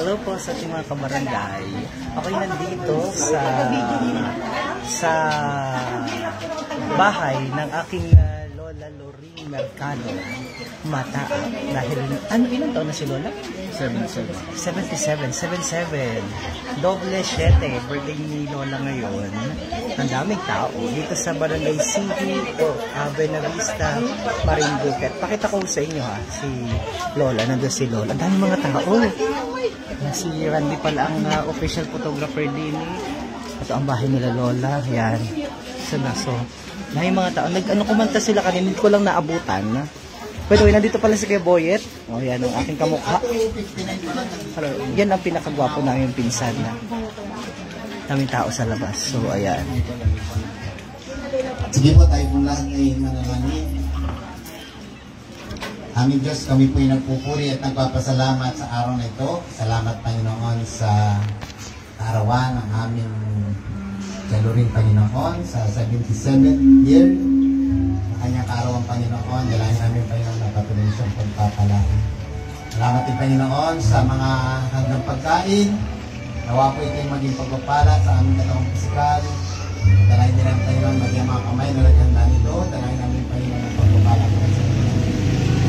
Hello po sa ating mga kabarangay. Ako'y nandito sa bahay ng aking Lola Loring Mercado Mata. Dahil, ilang taon na si Lola? 77. Doble 7. Birthday ni Lola ngayon. Ang daming tao. Dito sa Barangay City o Benavista, Marinduque. Pakita ko sa inyo si Lola. Nandun si Lola. Ang daming mga tao. Si Randy pala ang official photographer din. Ito ang bahay nila Lola. Yan. So, may mga tao. Kumanta sila kanina. Hindi ko lang naabutan. By the way, nandito pala si Kuya Boyet. O, yan ang aking kamukha. Hello. Yan ang pinakagwapo namin pinsan na. Daming tao sa labas. So, ayan. Sige po, tayo po lahat ay manalangin. Aming Diyos, kami po ay nagpupuri at nagpapasalamat sa araw na ito. Salamat, Panginoon, sa kaarawan ng aming Loring Panginoon sa 77th year. Kanyang kaarawan, Panginoon, dalangin namin, Panginoon, na patuloy siyang pagpapalain. Salamat din, Panginoon, sa mga handang pagkain. Nawa po ito'y maging pagpapala sa aming katawang pisikal. Dalangin din namin, Panginoon, maging mga kamay na naghanda nito. Dalangin namin, Panginoon, ang pagpapala po sa inyo.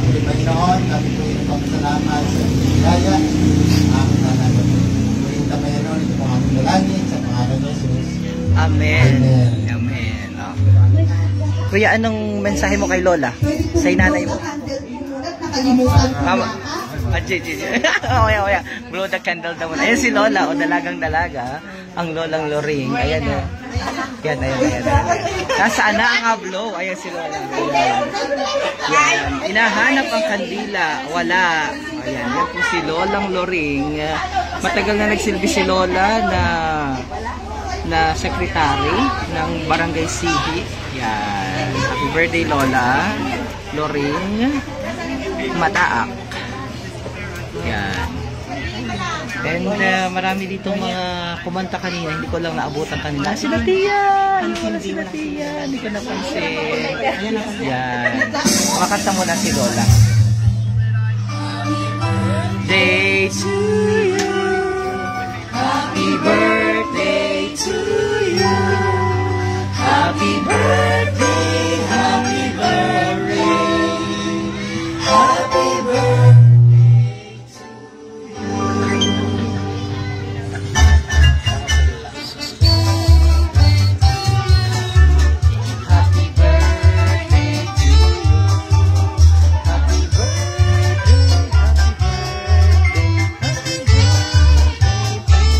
Muli, Panginoon, kami po ay nagpapasalamat sa bigaya. Aming nanalo. Muli, Panginoon, ito po aming dalangin sa pangalan ng Jesus. Amen. Amen. Oh. Kuya, anong mensahe mo kay Lola? Sa nanay mo? Mama. Oya. Blow the candle daw. Ayan si Lola, o dalagang-dalaga. Ang Lolang Loring. Ayan o. Yan. Nasaan na ang hablo? Ayan si Lola. Yan. Hinahanap ang kandila. Wala. Ayan. Yan po si Lolang Loring. Matagal na nagsilbi si Lola na sekretary ng Barangay City. Yan. Happy birthday, Lola Loring Mataak. Yan. And marami dito mga kumanta kanina. Hindi ko lang naabutan kanina. Sila Tia! Hindi ko napansin. Yan. Makanta mo na si Lola. Day to you. Happy birthday to you. Happy birthday, happy birthday. Happy birthday to you. Happy birthday to you. Happy birthday, happy birthday.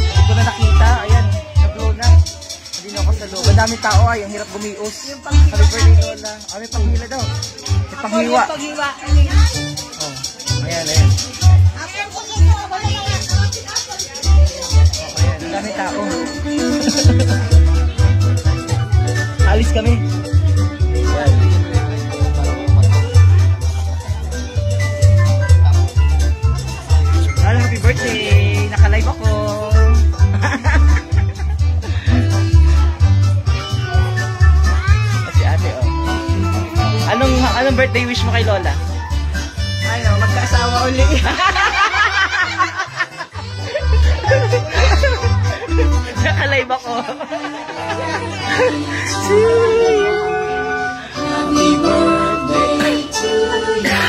Hindi ko na nakita. Ayan, nag-blow na. Hindi na ako sa loob. Ang dami tao ay, ang hirap gumios. Happy birthday, Lola. May panghila daw. May panghiwa. Oh, ayan. Ayan, ang dami tao. Alis kami. Ayan. Hello, happy birthday. Naka-live ako. Si ate, oh. Anong birthday wish mo kay Lola? Magkaasawa uli. Naka-live ako. Happy birthday to you.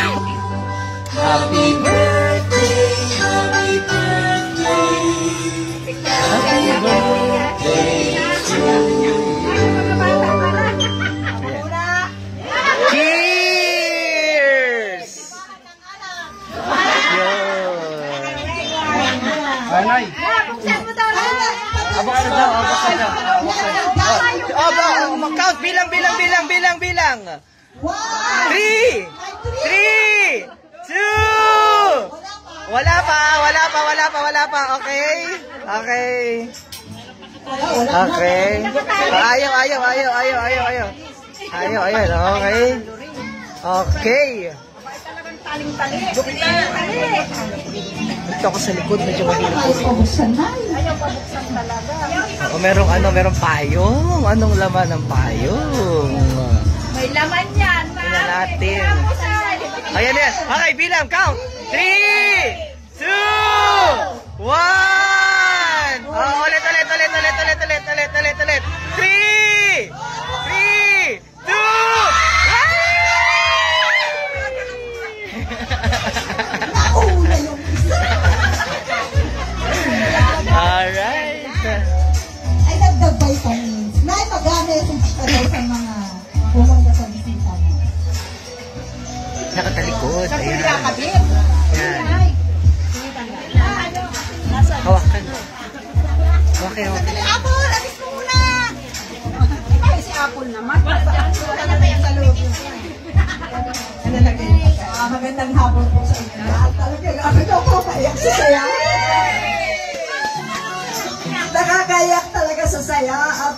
Happy birthday, happy birthday. Happy birthday to you. Cheers! Nanay. Abak daw. Mag-count. Bilang. 3, 2. Wala pa. Okay. Ayaw. Okay. Ito ako sa likod, medyo mahirap. Ayaw pabuksan talaga. Merong payong. Anong laman ng payong? May laman yan. Tingnan natin. Ayan. Okay, bilang, count. 3, 2, 1! Oh, ulit. 3! 2! Alright. Ay, nagdag-vitamins. Nay, mag-message ka daw sa mga pumunta sa bisita mo. Nakatalikod. Sa kuya Ayan. kabit. Yan. Ay. Hawakan. Okay. Apple, alis mo muna. Ay, si Apple naman. Wala na tayo sa loob. Magandang hapon po sa inyo. Talagang ako daw po kayak sa saya. Nakakayak talaga sa saya at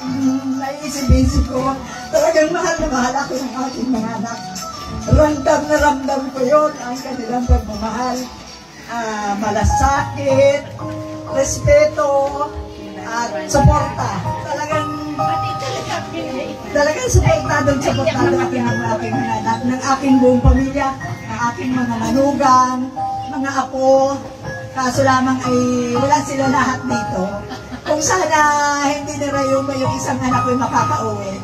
naisip-isip ko. Talagang mahal na mahal ako ng aking mga anak. Ramdam na ramdam ko yun ang kanilang pagmamahal. Malasakit, respeto, at suporta. Talagang suportadong aking mga anak, ng aking buong pamilya, ng aking mga manugang, mga apo. Kaso lamang ay wala sila lahat dito. Kung sana hindi nila yung isang anak ko makakauwi.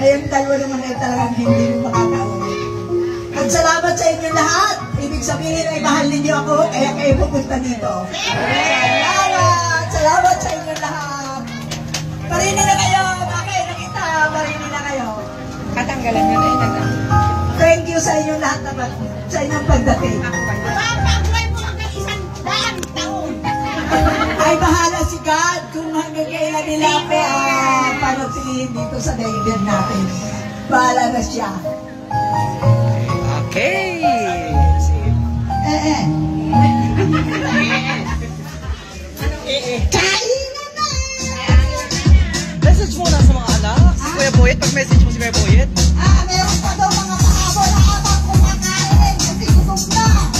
Ay yung dalawa naman ay talagang hindi makakauwi. At salamat sa inyo lahat. Ibig sabihin ay mahal ninyo ako, kaya kayo pupunta dito. Salamat sa inyo lahat. Parini na kayo, bakit nakita, parini na kayo. Katanggalan nyo na yun. Thank you sa inyo lahat naman, sa inyong pagdating. Papabuhay mo hanggang 100 taon. Ay bahala si God kung hanggang kailan nila panatilihin dito sa daigdig natin. Bahala na siya. Okay. Kainan na! Message muna sa mga anak. Si Kuya Boyet, pag-message mo si Kuya Boyet. Meron pa daw mga pahabol na habang kumakain kasi gutom na.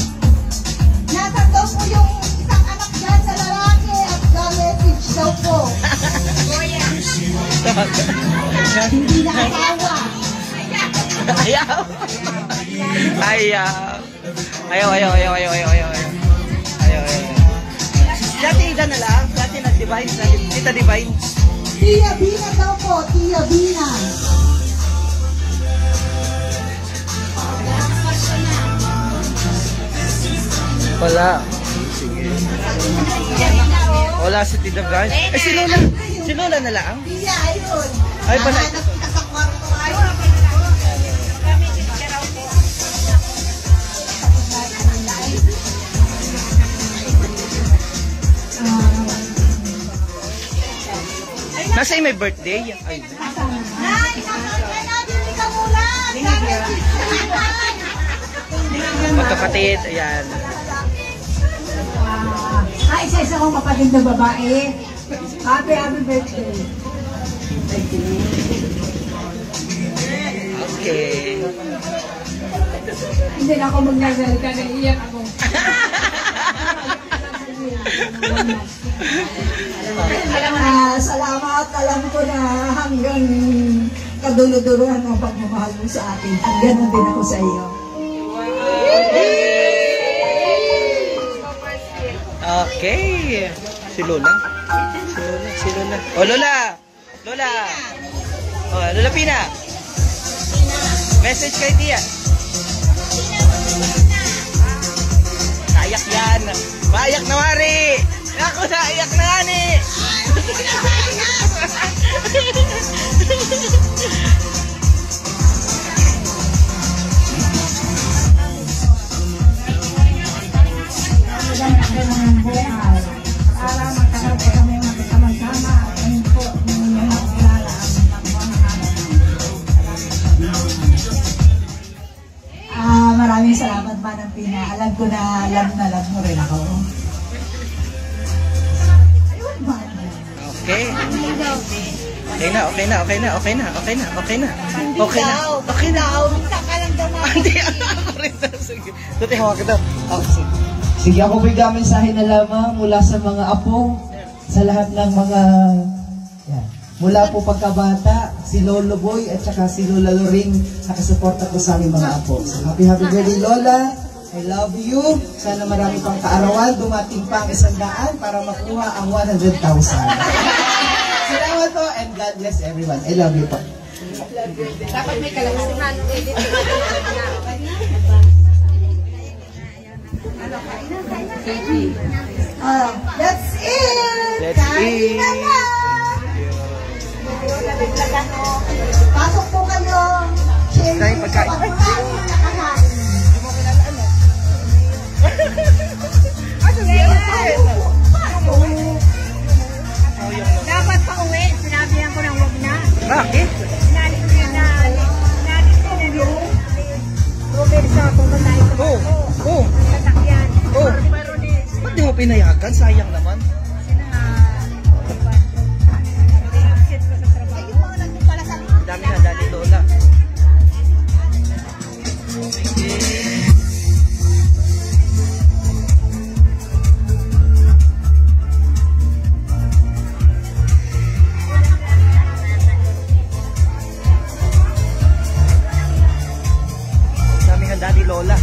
Nasaan daw po yung isang anak dyan na lalaki at message daw po. Hindi na asawa. Ayaw. Ayaw. Dati Ida na lang. Dati na Divine. Tita Divine. Tia Bina daw po, Tia Bina. Wala. Sige. Wala si Tita Divine. Eh, si Lola. Si Lola na lang. Tia, ayun. Ay, pala. Nahanap kita sa kwarto. Ayun. Nasa may birthday? Ay. Nay, natin ka muna. Magkapatid. Ayan. Isa-isa kong kapatid na babae. Happy birthday. Okay. Hindi na ako mag-nasal ka, naiiyak ako. Salamat, alam ko na hanggang kadulo-dulohan ang pagmamahal mo sa akin. At ganoon din ako sa iyo. Okay. Si Lola. Si Lola. Oh, Lola. Lola. Oh, Lola Pina. Message kay Tia. Naiyak yan. Maiyak na, Mari. Ako naiyak na, Ani. Para magkaroon kami magkasama-sama at po ninyo makilala ang maraming salamat, Manang Pina. Alam ko na love mo rin ako. Ayun, Manang. Okay. Okay na. Hindi, ako rin daw. Sige. Tuti, hawak ka daw. Okay, sige. Sige, ako bigyan mensahe na lamang mula sa mga apo, sa lahat ng mga, yan. Mula po pagkabata, si Lolo Boy at saka si Lola Loring nakasuporta po sa aming mga apo. So, happy birthday, Lola. I love you. Sana marami pang kaarawan. Dumating pa ang 100 para makuha ang 100,000. Salamat po and God bless everyone. I love you po. Dapat may kalahati. That's it! That's Kain it. na na! Pasok po kayo. Share Tayo po pagkain. ang mga nakakain. Dapat pa uwi. Sinabihan ko ng wag na. Bakit? Sinabi ko na yung Roberto, pumunta tayo sa Oh, oh, sasakyan. oh. Ba't di mo pinayagan? Sayang naman. Dami na dali Lola. Dami na dali Lola.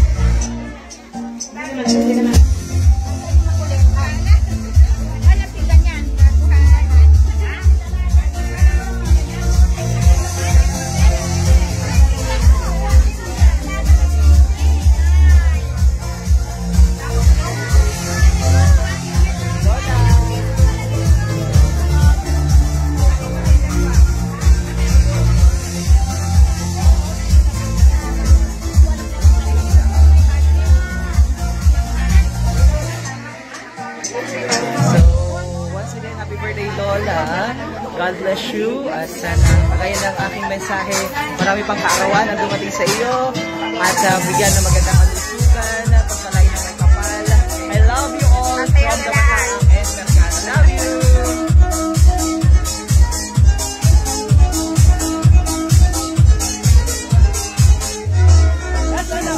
God bless you. Sana kagaya ng aking mensahe, marami pang kaarawan ang dumating sa iyo at bigyan ng magandang kalusugan, pagpalain ng may kapal. I love you all from the Mataang and Mercado. Love you!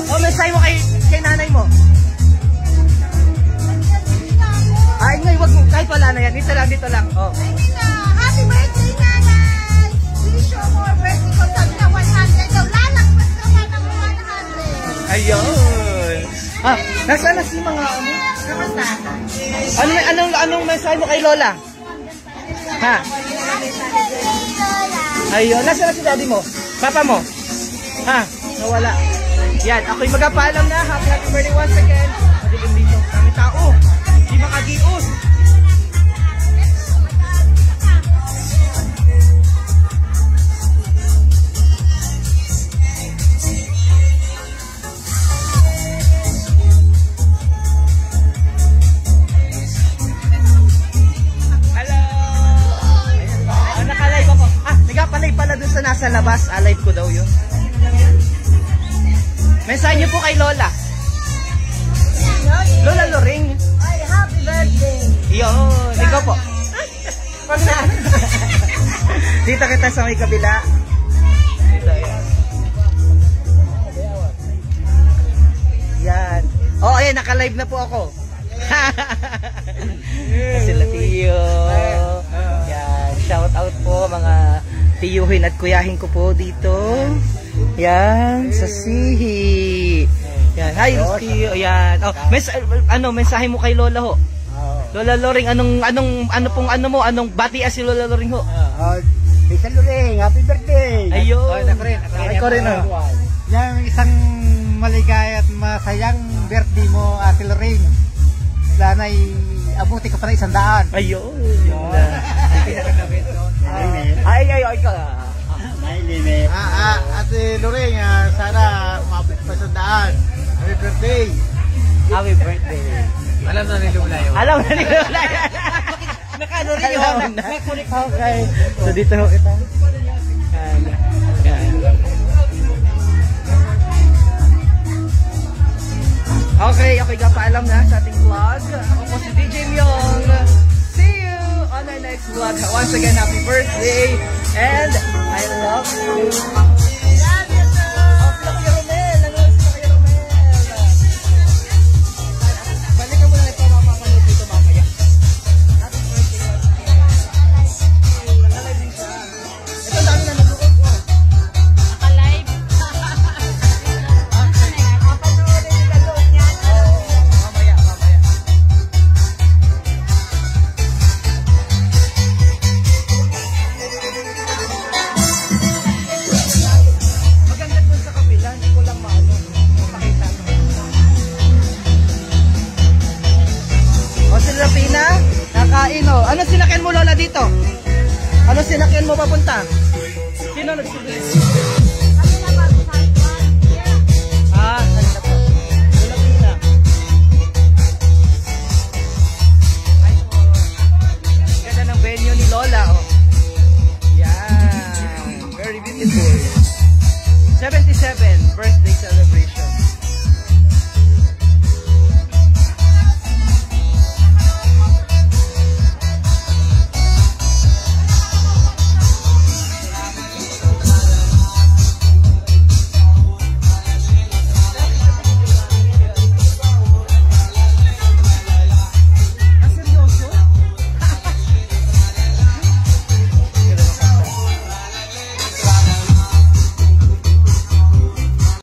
Oh, mensahe mo kay nanay mo. Ay, ngay, wag mo. Kahit wala na yan. Dito lang. Oh. Happy birthday, nanay! Wish you more birthday ko sabi na 100 daw. Lalagpas ka pa ng 100. Ayun. Ah, nasaan na si mga ano? Kamusta? Anong mensahe mo kay Lola? Ha? Ayun. Nasaan na si daddy mo? Papa mo? Ha? Nawala. Yan. Ako'y magpapaalam na. Happy birthday once again. Madilim dito. Kami tao. Di makagios. Sa nasa labas, alive ko daw yun. Mensahe niyo po kay Lola. Lola Loring. Ay, happy birthday! Yun, ikaw po. Pag na. Dito kita sa may kabila. Dito, yan. Yan. Oh, ayan, naka-live na po ako. Sila Tiyo. Yan, shout out po mga tiyuhin at kuyahin ko po dito. Yan, sa Sihi. Yan, hi Tiyo. Yan. Oh, mensahe mo kay Lola ho? Lola Loring, anong bati si Lola Loring ho? Lisa Loring, happy birthday! Ayun. Ako rin oh. Yan, isang maligaya at masayang birthday mo, Ate Loring. Sana'y abuti ka pa na 100. Ayun. Ay, ka. May limit. Ate Loring, sana umabot pa 100. Happy birthday! Happy birthday. Alam na ni Lola yun. Alam na ni Lola yan. Nakano rin yun. Okay. So dito ho kita. Yan. Okay, paalam na sa ating vlog. Ako po si DJ Myong. See you on our next vlog. Once again, happy birthday. And I love you. mo papunta? Sino nagsuggest?